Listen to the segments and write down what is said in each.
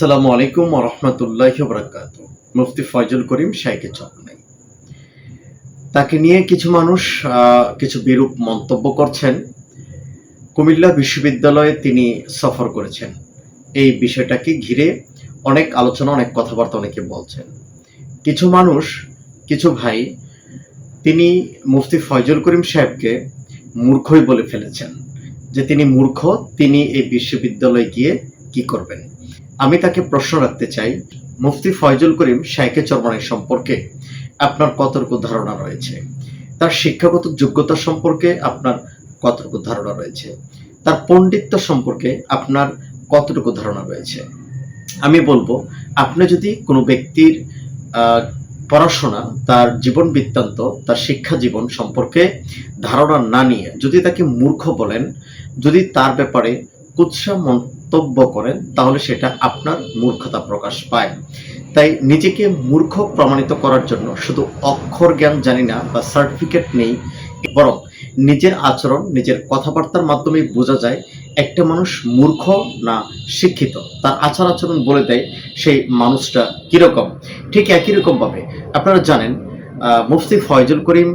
আসসালামু আলাইকুম ওয়া রাহমাতুল্লাহি ওয়া বারাকাতুহু। মুফতি ফয়জুল করিম শাইখে চরমনাই। তাকে নিয়ে কিছু মানুষ কিছু বিরূপ মন্তব্য করছেন। কুমিল্লা বিশ্ববিদ্যালয়ে তিনি সফর করেছেন। এই বিষয়টাকে ঘিরে অনেক আলোচনা, অনেক কথাবার্তা অনেকে বলছেন। কিছু মানুষ, কিছু ভাই তিনি মুফতি ফয়জুল করিম সাহেবকে মূর্খই বলে ফেলেছেন, যে তিনি মূর্খ, তিনি এই বিশ্ববিদ্যালয়ে গিয়ে কি করবেন। আমি তাকে প্রশ্ন রাখতে চাই, মুফতি ফয়জুল করিম শাইখে চরমনাই সম্পর্কে আপনার কতটুকু ধারণা রয়েছে? তার শিক্ষাগত যোগ্যতা সম্পর্কে আপনার কতটুকু ধারণা রয়েছে? তার পণ্ডিত্য সম্পর্কে আপনার কতটুকু ধারণা রয়েছে? আমি বলবো, আপনি যদি কোনো ব্যক্তির পড়াশোনা, তার জীবন বৃত্তান্ত, তার শিক্ষা জীবন সম্পর্কে ধারণা না নিয়ে যদি তাকে মূর্খ বলেন, যদি তার ব্যাপারে কুৎসা মন্তব্য করেন, তাহলে সেটা আপনার মূর্খতা প্রকাশ পায়। তাই নিজেকে মূর্খ প্রমাণিত করার জন্য শুধু অক্ষর জ্ঞান জানি না বা সার্টিফিকেট নেই, বরং নিজের আচরণ, নিজের কথাবার্তার মাধ্যমে বোঝা যায় একটা মানুষ মূর্খ না শিক্ষিত। তার আচার আচরণ বলে দেয় সেই মানুষটা কিরকম। ঠিক একই রকম ভাবে আপনারা জানেন, মুফতি ফয়জুল করিম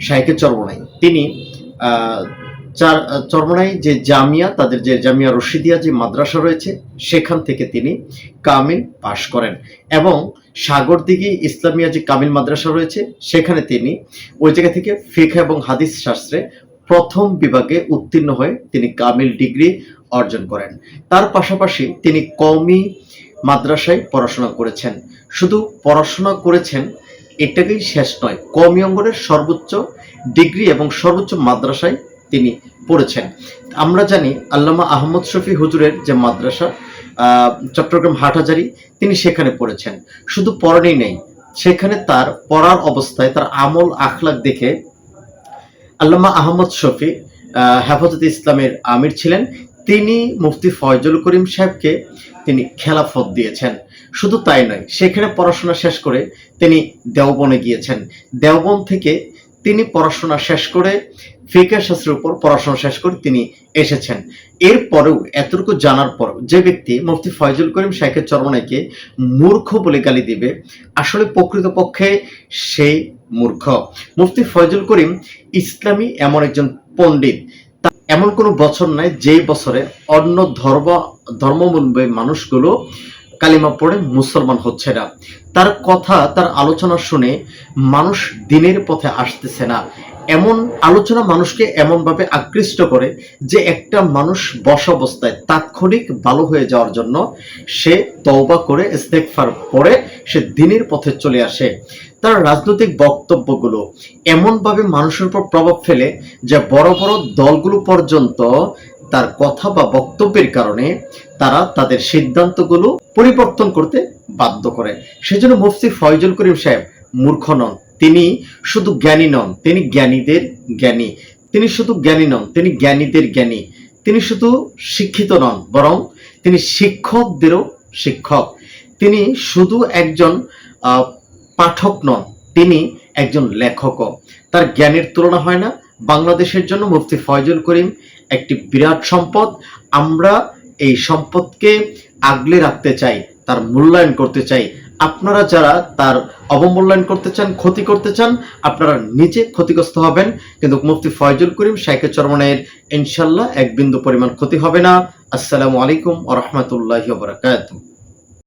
শাইখে চরমনাই তিনি চরমনাই যে জামিয়া, তাদের যে জামিয়া রশিদিয়া যে মাদ্রাসা রয়েছে, সেখান থেকে তিনি কামিল পাশ করেন এবং সাগরদিঘি ইসলামিয়া যে কামিল মাদ্রাসা রয়েছে, সেখানে তিনি ওই জায়গা থেকে ফিকহ এবং হাদিস শাস্ত্রে প্রথম বিভাগে উত্তীর্ণ হয়ে তিনি কামিল ডিগ্রি অর্জন করেন। তার পাশাপাশি তিনি কওমি মাদ্রাসায় পড়াশোনা করেছেন। শুধু পড়াশোনা করেছেন এটাকেই শেষ নয়, কওমি অঙ্গনের সর্বোচ্চ ডিগ্রি এবং সর্বোচ্চ মাদ্রাসায় তিনি পড়েছেন। আমরা জানি আল্লামা আহমদ শফি হুজুরের যে মাদ্রাসা চট্টগ্রাম হাটহাজারী, তিনি সেখানে পড়েছেন। শুধু পড়ানোই নেই, সেখানে তার পড়ার অবস্থায় তার আমল আখলাক দেখে আল্লামা আহমদ শফি হেফাজতে ইসলামের আমির ছিলেন। তিনি মুফতি ফয়জুল করিম সাহেবকে তিনি খেলাফত দিয়েছেন। শুধু তাই নয়, সেখানে পড়াশোনা শেষ করে তিনি দেওবনে গিয়েছেন। দেওবন থেকে তিনি পড়াশোনা শেষ করে ফিকহ শাস্ত্রের উপর পড়াশোনা শেষ করে তিনি এসেছেন। এরপরেও এতটুকু জানার পর যে ব্যক্তি মুফতি ফয়জুল করিম শাইখে চরমনাইকে মূর্খ বলে গালি দিবে, আসলে প্রকৃতপক্ষে সেই মূর্খ। মুফতি ফয়জুল করিম ইসলামী এমন একজন পণ্ডিত, এমন কোনো বছর নাই যেই বছরে অন্য ধর্মাবলম্বী মানুষগুলো কালিমা পড়ে মুসলমান হচ্ছে না। তার কথা, তার আলোচনা শুনে মানুষ দিনের পথে আসতেছে না। এমন আলোচনা মানুষকে এমনভাবে আকৃষ্ট করে যে একটা মানুষ বসা অবস্থায় তাৎক্ষণিক ভালো হয়ে যাওয়ার জন্য সে তওবা করে ইস্তেগফার পড়ে সে দিনের পথে চলে আসে। তার রাজনৈতিক বক্তব্যগুলো এমনভাবে মানুষের উপর প্রভাব ফেলে যে বড় বড় দলগুলো পর্যন্ত তার কথা বা বক্তব্যের কারণে তারা তাদের সিদ্ধান্তগুলো পরিবর্তন করতে বাধ্য করে। সেজন্য মুফতি ফয়জুল করিম সাহেব মূর্খ নন, তিনি শুধু জ্ঞানী নন, তিনি জ্ঞানীদের জ্ঞানী। তিনি শুধু জ্ঞানী নন, তিনি জ্ঞানীদের জ্ঞানী। তিনি শুধু শিক্ষিত নন, বরং তিনি শিক্ষকদেরও শিক্ষক। তিনি শুধু একজন পাঠক নন, তিনি একজন লেখকও। তার জ্ঞানের তুলনা হয় না। বাংলাদেশের জন্য মুফতি ফয়জুল করিম একটি বিরাট সম্পদ। আমরা এই সম্পদকে আগলে রাখতে চাই, তার মূল্যায়ন করতে চাই। আপনারা যারা তার অবমূল্যায়ন করতে চান, ক্ষতি করতে চান, আপনারা নিজে ক্ষতিগ্রস্ত হবেন। কিন্তু মুফতি ফয়জুল করিম শাইখে চরমনাইয়ের ইনশাআল্লাহ এক বিন্দু পরিমাণ ক্ষতি হবে না। আসসালামু আলাইকুম ওয়া রাহমাতুল্লাহি ওয়া বারাকাতুহু।